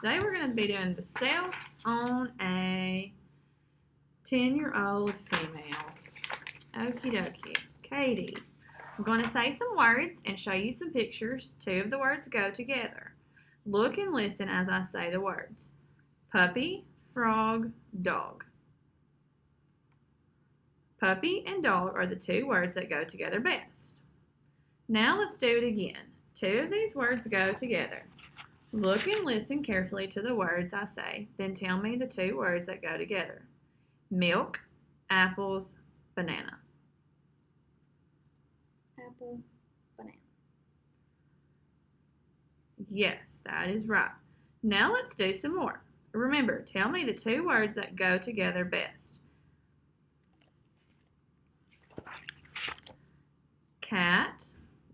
Today we're going to be doing the Celf on a 10-year-old female. Okie dokie. Katie, I'm going to say some words and show you some pictures. Two of the words go together. Look and listen as I say the words. Puppy, frog, dog. Puppy and dog are the two words that go together best. Now let's do it again. Two of these words go together. Look and listen carefully to the words I say, then tell me the two words that go together. Milk, apples, banana. Apple, banana. Yes, that is right. Now let's do some more. Remember, tell me the two words that go together best. Cat,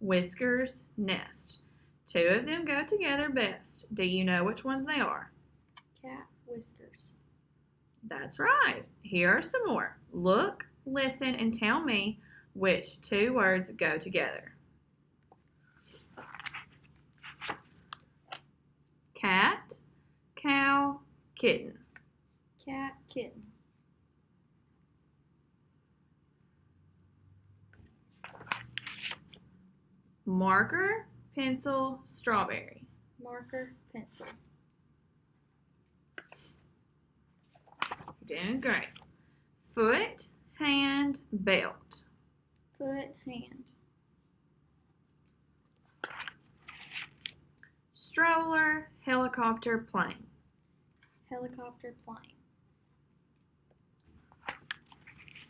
whiskers, nest. Two of them go together best. Do you know which ones they are? Cat, whiskers. That's right. Here are some more. Look, listen, and tell me which two words go together. Cat, cow, kitten. Cat, kitten. Marker, pencil, strawberry. Marker, pencil. Doing great. Foot, hand, belt. Foot, hand. Stroller, helicopter, plane. Helicopter, plane.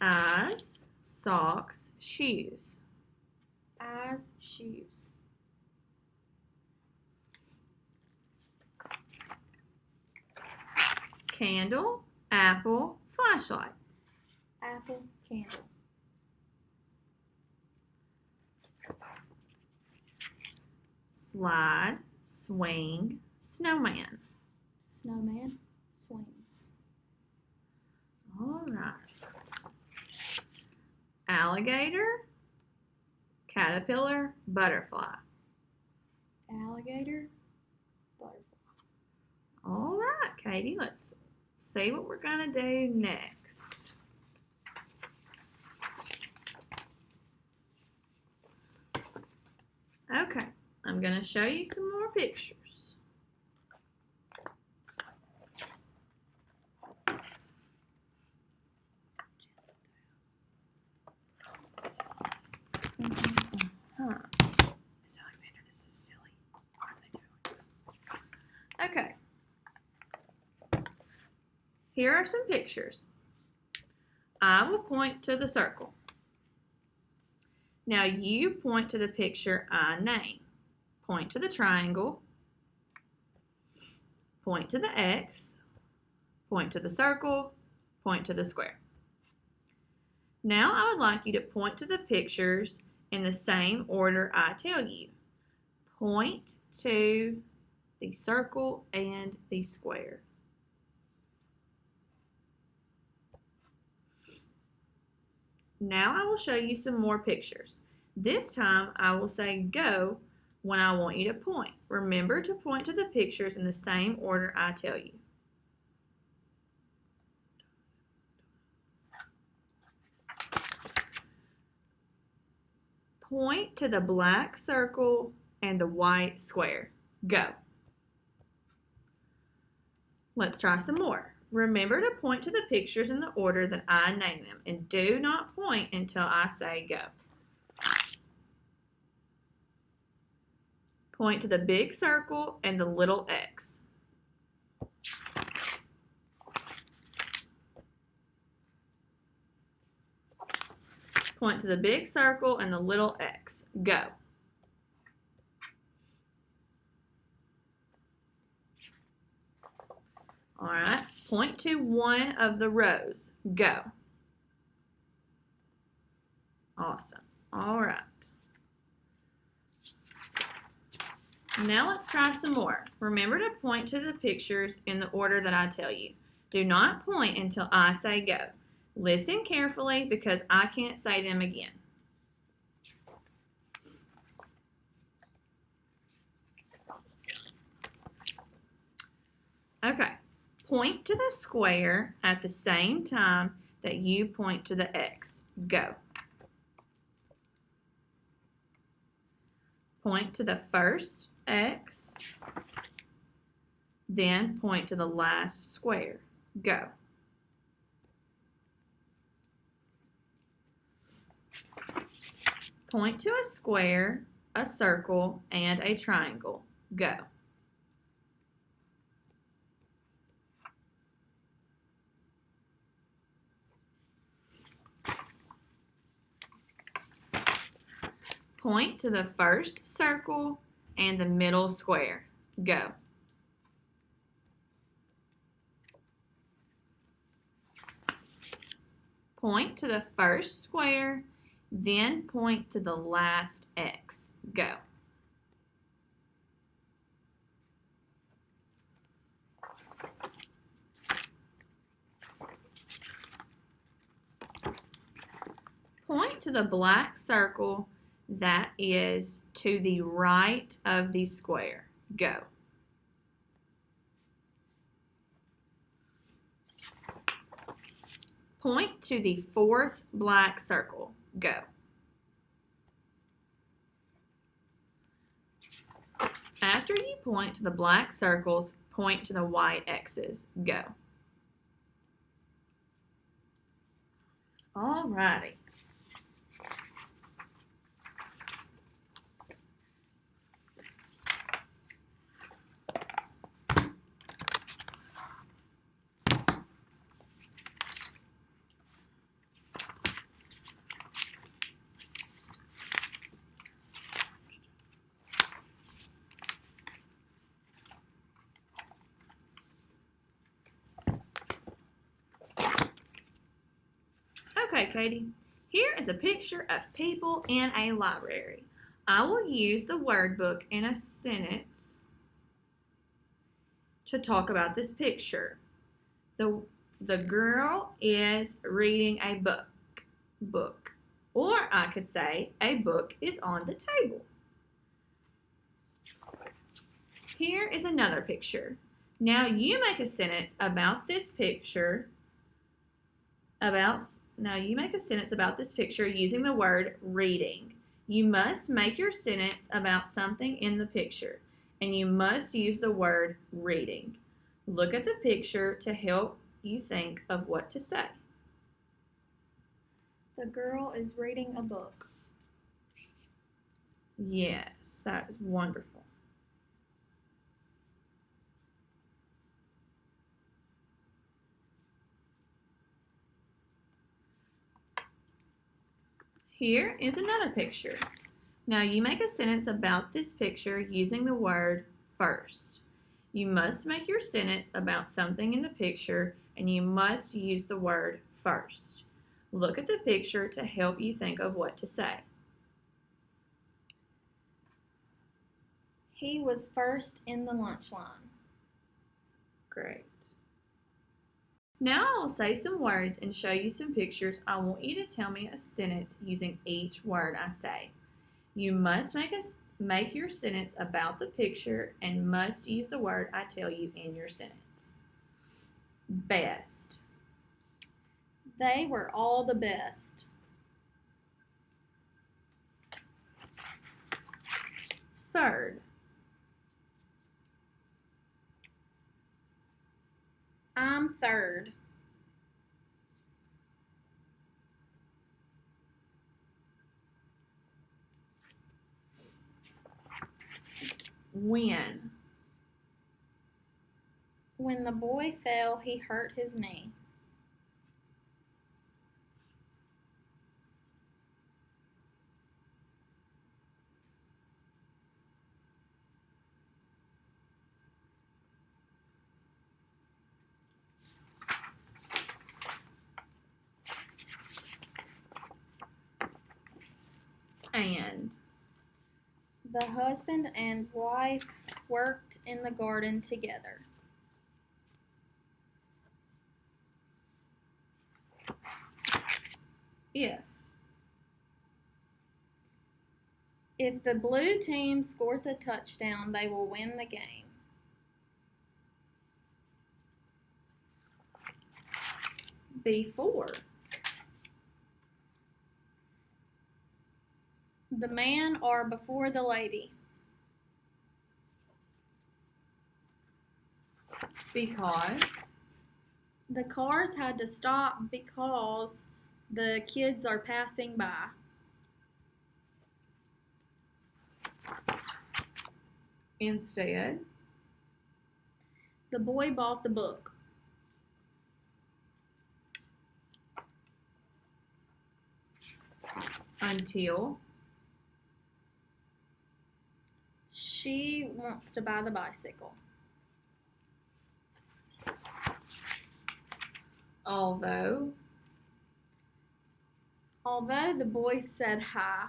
Eyes, socks, shoes. Eyes, shoes. Candle, apple, flashlight. Apple, candle. Slide, swing, snowman. Snowman, swings. All right. Alligator, caterpillar, butterfly. Alligator, butterfly. All right, Katie, let's see what we're going to do next. Okay, I'm going to show you some more pictures. Miss Alexander, this is silly. Why are they doing this? Okay. Here are some pictures. I will point to the circle. Now you point to the picture I name. Point to the triangle. Point to the X. Point to the circle. Point to the square. Now I would like you to point to the pictures in the same order I tell you. Point to the circle and the square. Now I will show you some more pictures. This time I will say go when I want you to point. Remember to point to the pictures in the same order I tell you. Point to the black circle and the white square. Go. Let's try some more. Remember to point to the pictures in the order that I name them, and do not point until I say go. Point to the big circle and the little X. Point to the big circle and the little X. Go. All right. Point to one of the rows. Go. Awesome. All right. Now let's try some more. Remember to point to the pictures in the order that I tell you. Do not point until I say go. Listen carefully because I can't say them again. Okay. Point to the square at the same time that you point to the X. Go. Point to the first X, then point to the last square. Go. Point to a square, a circle, and a triangle. Go. Point to the first circle and the middle square. Go. Point to the first square, then point to the last X. Go. Point to the black circle that is to the right of the square. Go. Point to the fourth black circle. Go. After you point to the black circles, point to the white X's. Go. Alrighty. Okay, Katie, here is a picture of people in a library. I will use the word book in a sentence to talk about this picture. The girl is reading a book. Or I could say a book is on the table. Here is another picture. Now you make a sentence about this picture using the word reading. You must make your sentence about something in the picture, and you must use the word reading. Look at the picture to help you think of what to say. The girl is reading a book. Yes, that is wonderful. Here is another picture. Now you make a sentence about this picture using the word first. You must make your sentence about something in the picture, and you must use the word first. Look at the picture to help you think of what to say. He was first in the lunch line. Great. Now I will say some words and show you some pictures. I want you to tell me a sentence using each word I say. You must make your sentence about the picture and must use the word I tell you in your sentence. Best. They were all the best. Third. I'm third. When. When the boy fell, he hurt his knee. And. The husband and wife worked in the garden together. If. If the blue team scores a touchdown, they will win the game. before. The man or before the lady. Because. The cars had to stop because the kids are passing by. Instead. The boy bought the book. Until. She wants to buy the bicycle. Although. Although the boy said hi.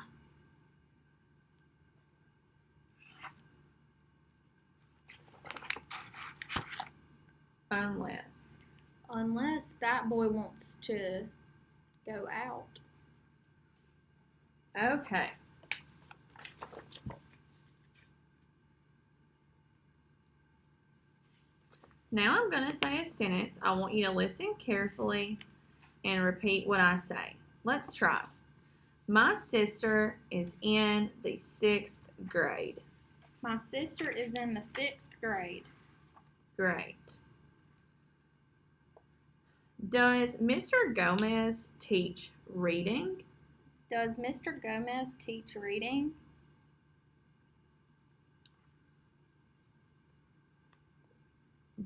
Unless that boy wants to go out. Okay. Now I'm going to say a sentence. I want you to listen carefully and repeat what I say. Let's try. My sister is in the 6th grade. My sister is in the 6th grade. Great. Does Mr. Gomez teach reading? Does Mr. Gomez teach reading?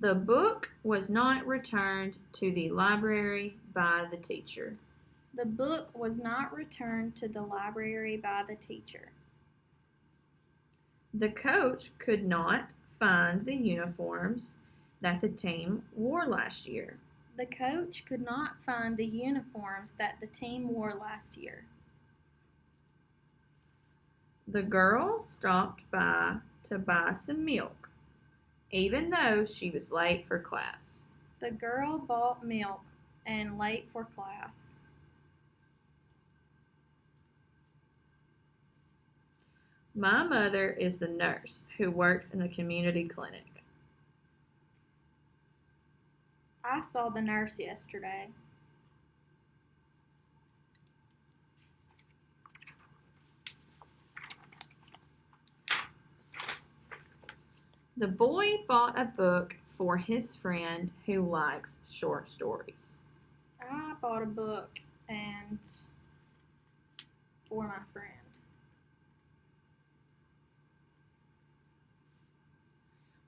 The book was not returned to the library by the teacher. The book was not returned to the library by the teacher. The coach could not find the uniforms that the team wore last year. The coach could not find the uniforms that the team wore last year. The girl stopped by to buy some milk, even though she was late for class. The girl bought milk and late for class. My mother is the nurse who works in the community clinic. I saw the nurse yesterday. The boy bought a book for his friend who likes short stories. I bought a book and for my friend.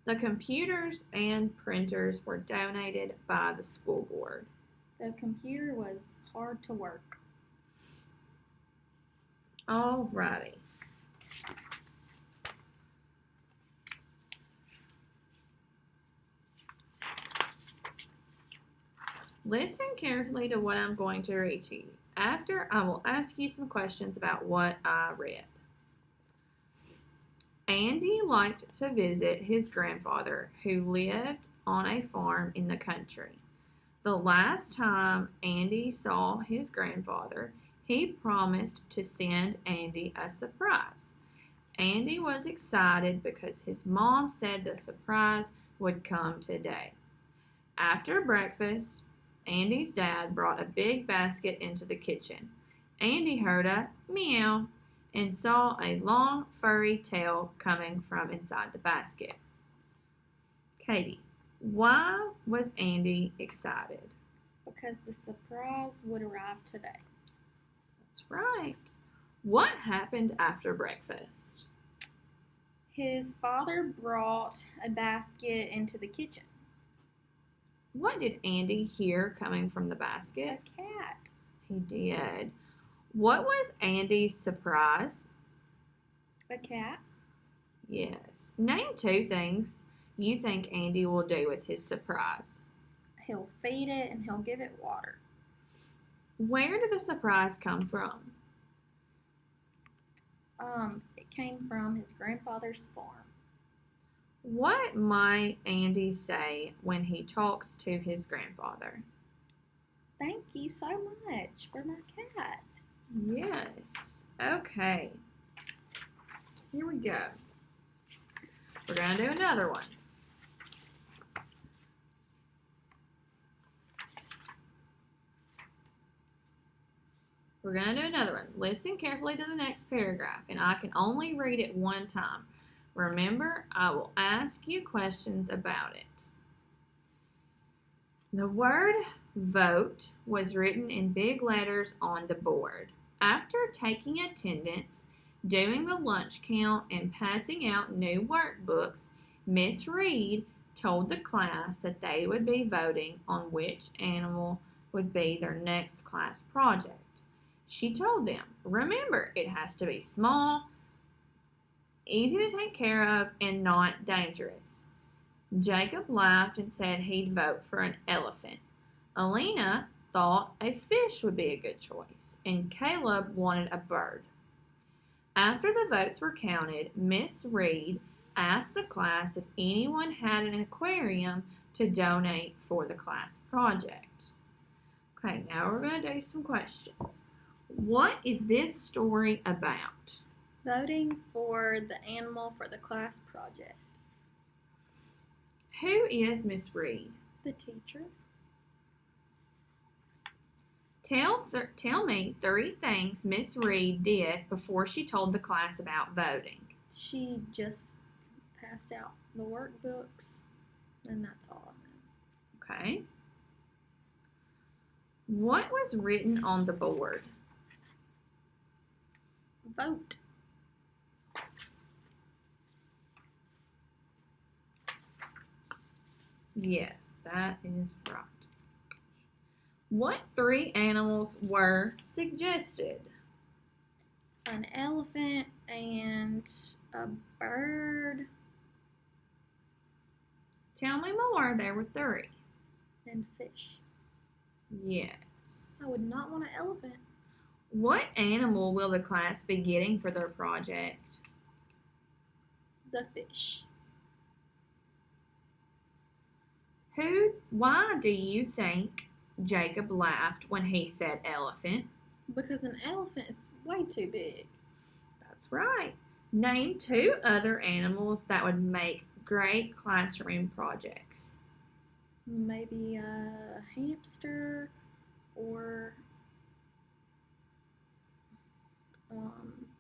The computers and printers were donated by the school board. The computer was hard to work. Alrighty. Listen carefully to what I'm going to read to you. After, I will ask you some questions about what I read. Andy liked to visit his grandfather, who lived on a farm in the country. The last time Andy saw his grandfather, he promised to send Andy a surprise. Andy was excited because his mom said the surprise would come today. After breakfast, Andy's dad brought a big basket into the kitchen. Andy heard a meow and saw a long furry tail coming from inside the basket. Katie, why was Andy excited? Because the surprise would arrive today. That's right. What happened after breakfast? His father brought a basket into the kitchen. What did Andy hear coming from the basket? A cat. He did. What was Andy's surprise? A cat. Yes. Name 2 things you think Andy will do with his surprise. He'll feed it and he'll give it water. Where did the surprise come from? It came from his grandfather's farm. What might Andy say when he talks to his grandfather? Thank you so much for my cat. Yes. Okay. Here we go. We're going to do another one. We're going to do another one. Listen carefully to the next paragraph, and I can only read it one time. Remember, I will ask you questions about it. The word vote was written in big letters on the board. After taking attendance, doing the lunch count, and passing out new workbooks, Miss Reed told the class that they would be voting on which animal would be their next class project. She told them, remember, it has to be small, easy to take care of, and not dangerous. Jacob laughed and said he'd vote for an elephant. Alina thought a fish would be a good choice, and Caleb wanted a bird. After the votes were counted, Miss Reed asked the class if anyone had an aquarium to donate for the class project. Okay, now we're going to do some questions. What is this story about? Voting for the animal for the class project. Who is Miss Reed? The teacher. Tell me 3 things Miss Reed did before she told the class about voting. She just passed out the workbooks, and that's all I know. Okay. What was written on the board? Vote. Yes, that is right. What 3 animals were suggested? An elephant and a bird Tell me more. There were 3. and fish. Yes. I would not want an elephant. What animal will the class be getting for their project? The fish. Why do you think Jacob laughed when he said elephant? Because an elephant is way too big. That's right. Name 2 other animals that would make great classroom projects. Maybe a hamster or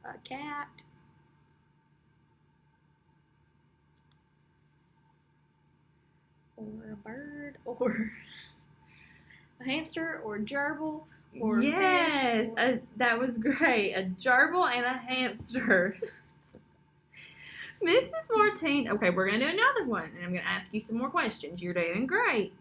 a cat. Or a bird, or a hamster, or gerbil, or yes, fish, that was great. A gerbil and a hamster. Mrs. Martinez. Okay, we're going to do another one, and I'm going to ask you some more questions. You're doing great.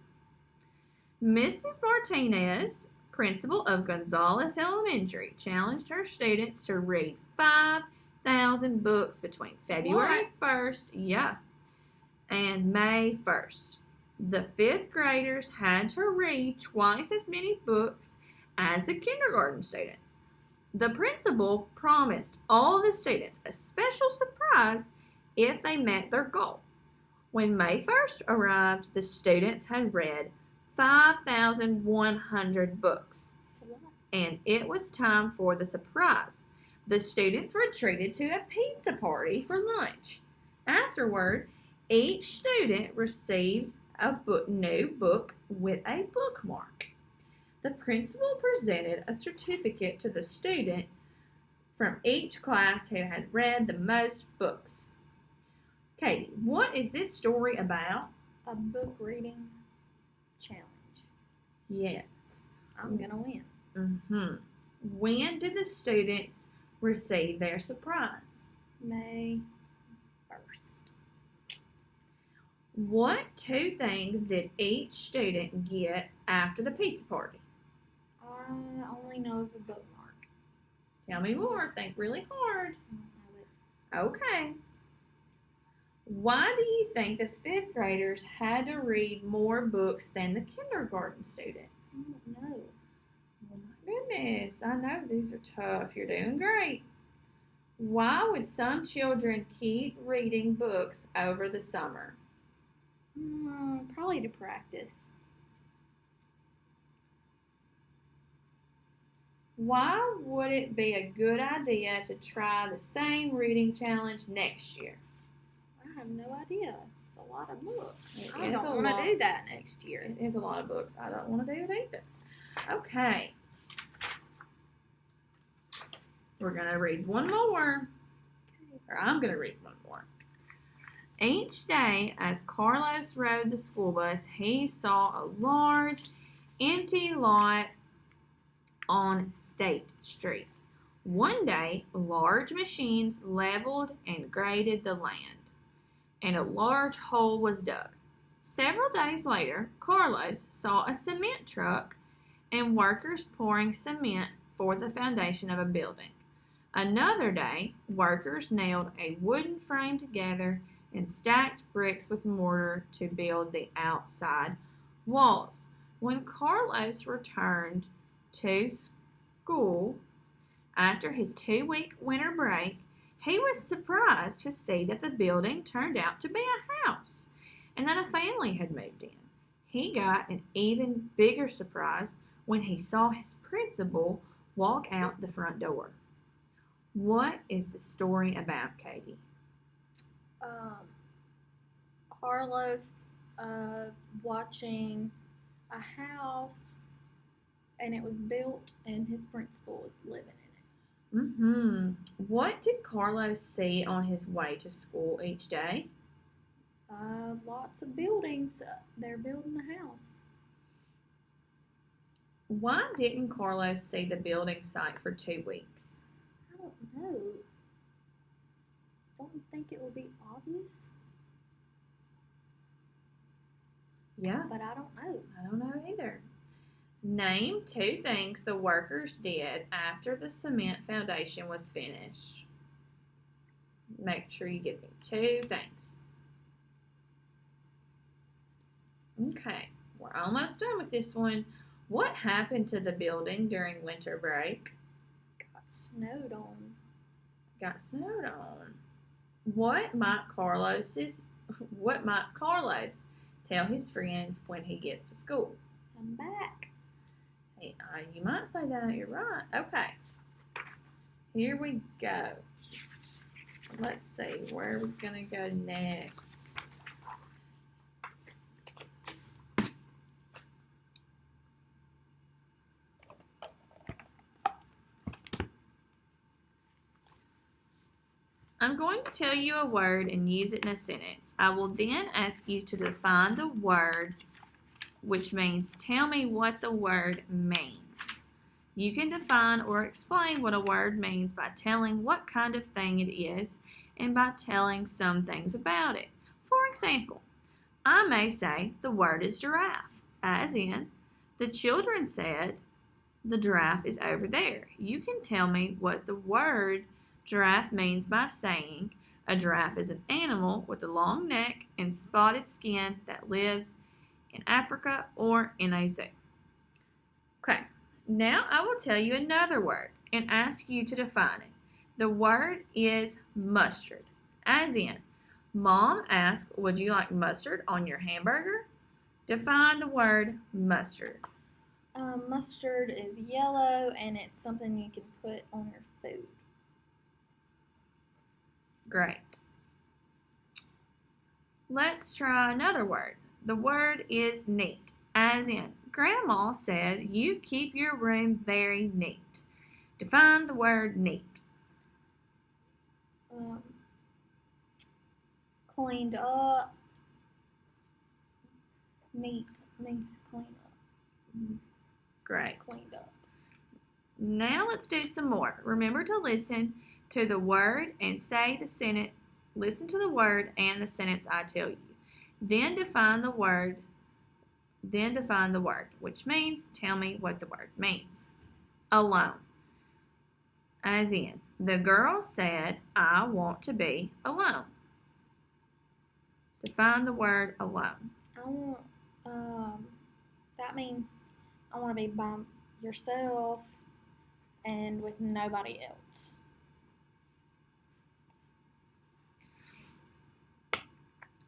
Mrs. Martinez, principal of Gonzales Elementary, challenged her students to read 5,000 books between February 1st, and May 1st. The 5th graders had to read twice as many books as the kindergarten students. The principal promised all the students a special surprise if they met their goal. When May 1st arrived, the students had read 5,100 books, and it was time for the surprise. The students were treated to a pizza party for lunch. Afterward, each student received a new book with a bookmark. The principal presented a certificate to the student from each class who had read the most books. Katie, what is this story about? A book reading challenge. Yes. I'm gonna win. When did the students receive their surprise? May 1st. What 2 things did each student get after the pizza party? I only know the bookmark. Tell me more. Think really hard. Okay. Why do you think the 5th graders had to read more books than the kindergarten students? I don't know. Oh my goodness. I know these are tough. You're doing great. Why would some children keep reading books over the summer? Probably to practice. Why would it be a good idea to try the same reading challenge next year? I have no idea. It's a lot of books. I It is don't a want lot. to do that next year. It is a lot of books. I don't want to do it either. Okay. We're going to read one more, or I'm going to read one more. Each day, as Carlos rode the school bus, he saw a large, empty lot on State Street. One day, large machines leveled and graded the land, and a large hole was dug. Several days later, Carlos saw a cement truck and workers pouring cement for the foundation of a building. Another day, workers nailed a wooden frame together and stacked bricks with mortar to build the outside walls. When Carlos returned to school after his 2-week winter break, he was surprised to see that the building turned out to be a house and that a family had moved in. He got an even bigger surprise when he saw his principal walk out the front door. What is the story about, Katie? Carlos watching a house, and it was built, and his principal was living in it. What did Carlos see on his way to school each day? Lots of buildings. They're building the house. Why didn't Carlos see the building site for 2 weeks? I don't know. Don't think it would be obvious. Yeah. But I don't know. I don't know either. Name 2 things the workers did after the cement foundation was finished. Make sure you give me 2 things. Okay, we're almost done with this one. What happened to the building during winter break? Got snowed on. Got snowed on. What might Carlos tell his friends when he gets to school? I'm back. Hey, you might say that. You're right. Okay. Here we go. Let's see. Where are we going to go next? I'm going to tell you a word and use it in a sentence. I will then ask you to define the word, which means tell me what the word means. You can define or explain what a word means by telling what kind of thing it is and by telling some things about it. For example, I may say the word is giraffe, as in, the children said the giraffe is over there. You can tell me what the word giraffe means by saying a giraffe is an animal with a long neck and spotted skin that lives in Africa or in a zoo. Okay, now I will tell you another word and ask you to define it. The word is mustard, as in, Mom asked, would you like mustard on your hamburger? Define the word mustard. Mustard is yellow, and it's something you can put on your food. Great. Let's try another word. The word is neat, as in, Grandma said you keep your room very neat. Define the word neat. Cleaned up. Neat means clean up. Great. Cleaned up. Now let's do some more. Remember to listen to the word and say the sentence. Listen to the word and the sentence I tell you. Then define the word, which means tell me what the word means. Alone. As in, the girl said, I want to be alone. Define the word alone. That means I want to be by yourself and with nobody else.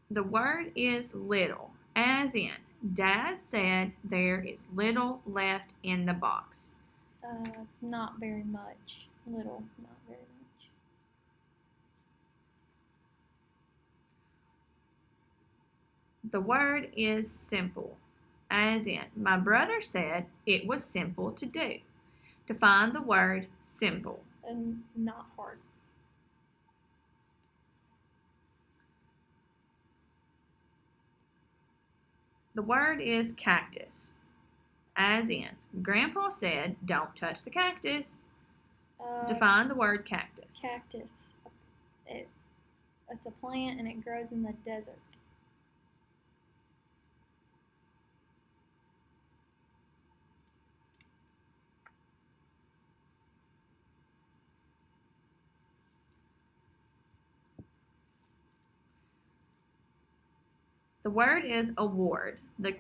The word is little, as in, Dad said there is little left in the box. Not very much. Little, not very much. The word is simple, as in, my brother said it was simple to do. Define the word simple. and not hard. The word is cactus. As in, Grandpa said, don't touch the cactus. Define the word cactus. Cactus. It's a plant and it grows in the desert. The word is award. The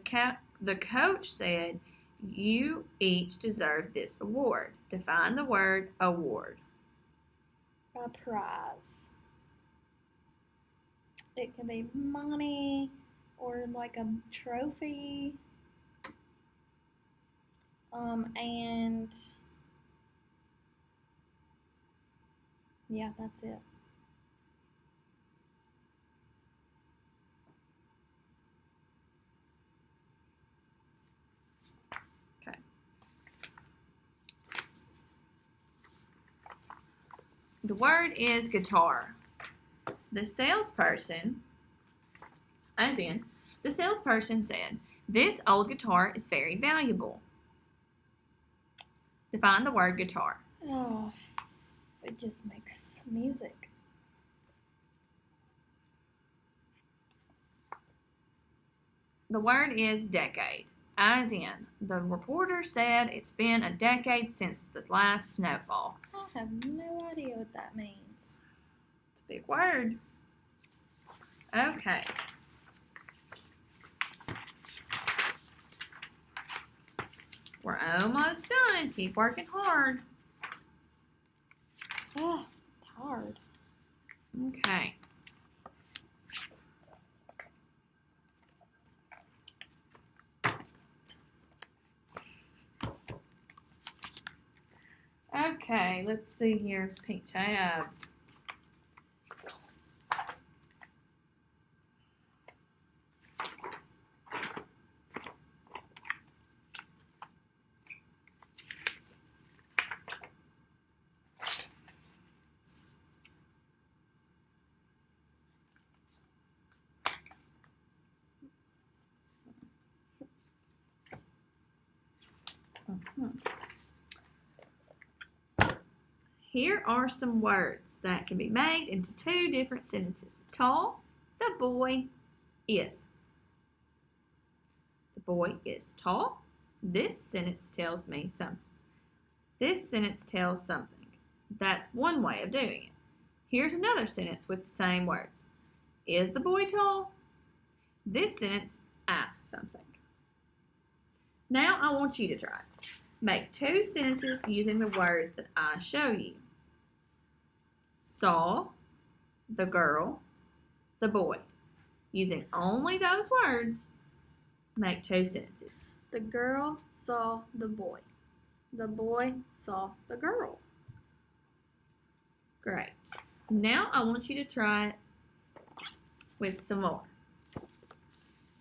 coach said, you each deserve this award. Define the word award. A prize. It can be money or like a trophy. And yeah, that's it. Okay. The word is guitar. The salesperson said, this old guitar is very valuable. Define the word guitar. Oh, it just makes music. The word is decade. As in, the reporter said it's been a decade since the last snowfall. I have no idea what that means. It's a big word. Okay. We're almost done. Keep working hard. Oh, it's hard. Okay. Okay, let's see here. Pink tab. Here are some words that can be made into two different sentences. Tall, the boy is. The boy is tall. This sentence tells me something. This sentence tells something. That's one way of doing it. Here's another sentence with the same words. Is the boy tall? This sentence asks something. Now I want you to try it. Make two sentences using the words that I show you. Saw, the girl, the boy. Using only those words, make two sentences. The girl saw the boy. The boy saw the girl. Great. Now I want you to try it with some more.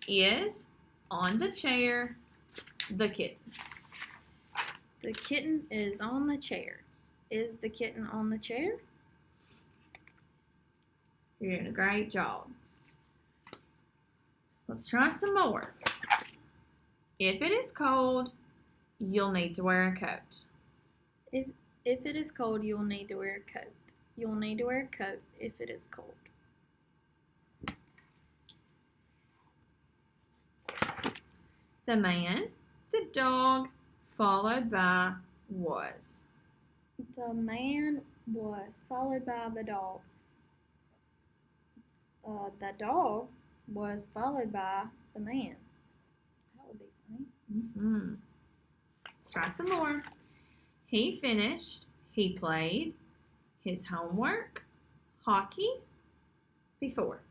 Is on the chair the kitten? The kitten is on the chair. Is the kitten on the chair? You're doing a great job. Let's try some more. If it is cold, you'll need to wear a coat. If it is cold, you'll need to wear a coat. You'll need to wear a coat if it is cold. The man, the dog, followed by was. The man was followed by the dog. The dog was followed by the man. That would be funny. Let's try some more. He finished, he played his homework, hockey, before.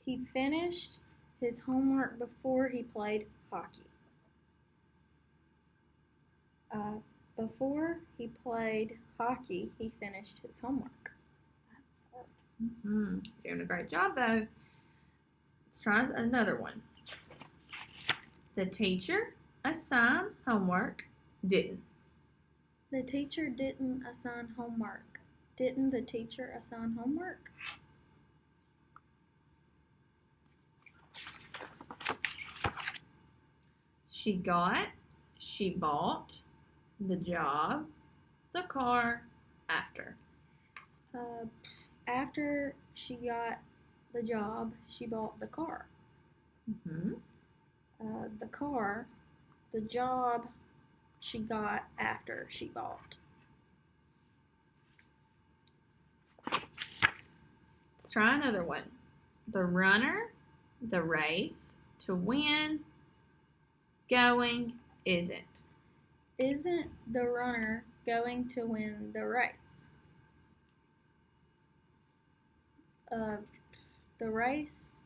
He finished his homework before he played hockey. Before he played hockey, he finished his homework. Doing a great job, though. Let's try another one. The teacher assigned homework, didn't. The teacher didn't assign homework. Didn't the teacher assign homework? She got, she bought, the job, the car, after. After she got the job, she bought the car. Mm-hmm. The car, the job she got after she bought. Let's try another one. The runner, the race, to win, going, isn't. Isn't the runner going to win the race? The race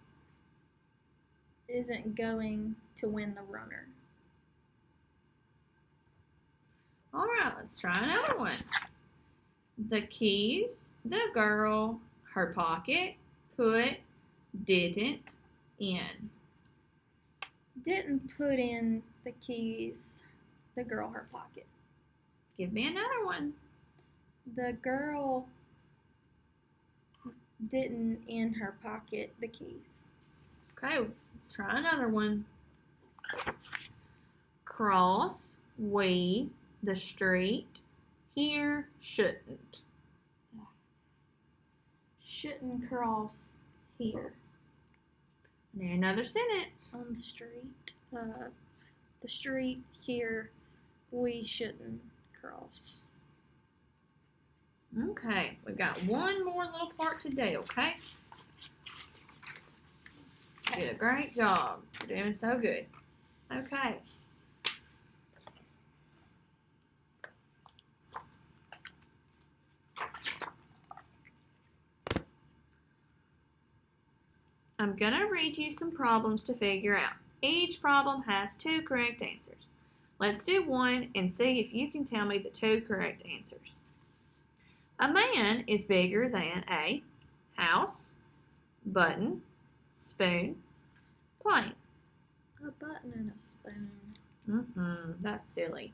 isn't going to win the runner. All right, let's try another one. The keys, the girl, her pocket, put, didn't, in. Didn't put in the keys, the girl her pocket. Give me another one. The girl didn't in her pocket the keys. Okay, let's try another one. Cross, we, the street, here, shouldn't. Shouldn't cross here And another sentence. on the street. The street here we shouldn't cross. Okay, we've got one more little part to do, okay? You did a great job. You're doing so good. Okay. I'm going to read you some problems to figure out. Each problem has 2 correct answers. Let's do one and see if you can tell me the 2 correct answers. A man is bigger than a house, button, spoon, plane. A button and a spoon. That's silly.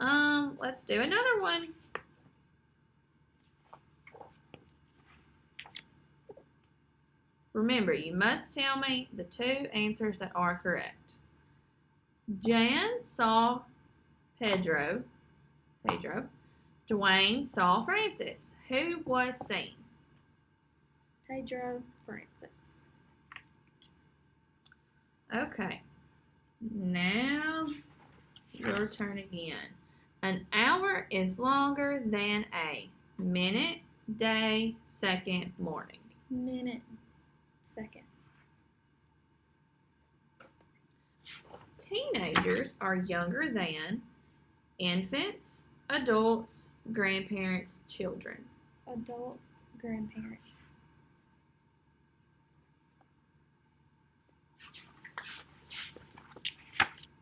Let's do another one. Remember, you must tell me the 2 answers that are correct. Jan saw Pedro. Dwayne saw Francis. Who was seen? Pedro Francis. Okay. Now, your turn again. An hour is longer than a minute, day, second, morning. Minute, second. Teenagers are younger than infants, adults, grandparents, children. Adults, grandparents.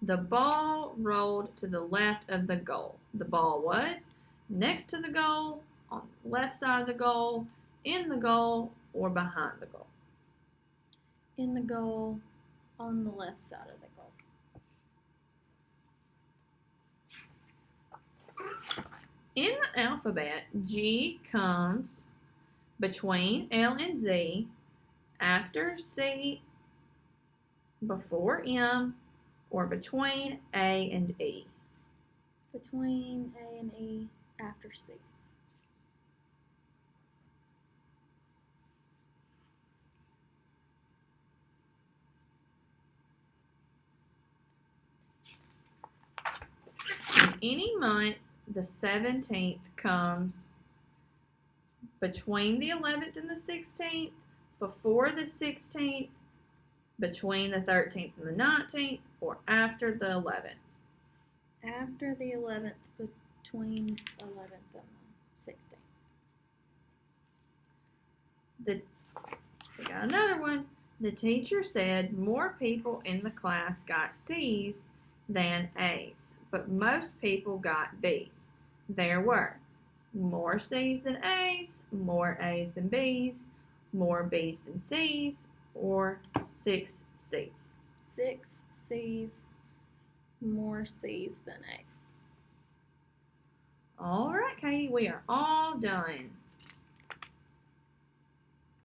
The ball rolled to the left of the goal. The ball was next to the goal, on the left side of the goal, in the goal, or behind the goal. In the goal, on the left side of the goal. In the alphabet, G comes between L and Z, after C, before M, or between A and E. Between A and E, after C. In any month, the 17th comes between the 11th and the 16th, before the 16th, between the 13th and the 19th, or after the 11th. After the 11th, between the 11th and the 16th. We got another one. The teacher said more people in the class got C's than A's, but most people got B's. There were more C's than A's, more A's than B's, more B's than C's, or 6 C's. 6 C's, more C's than A's. we are all done.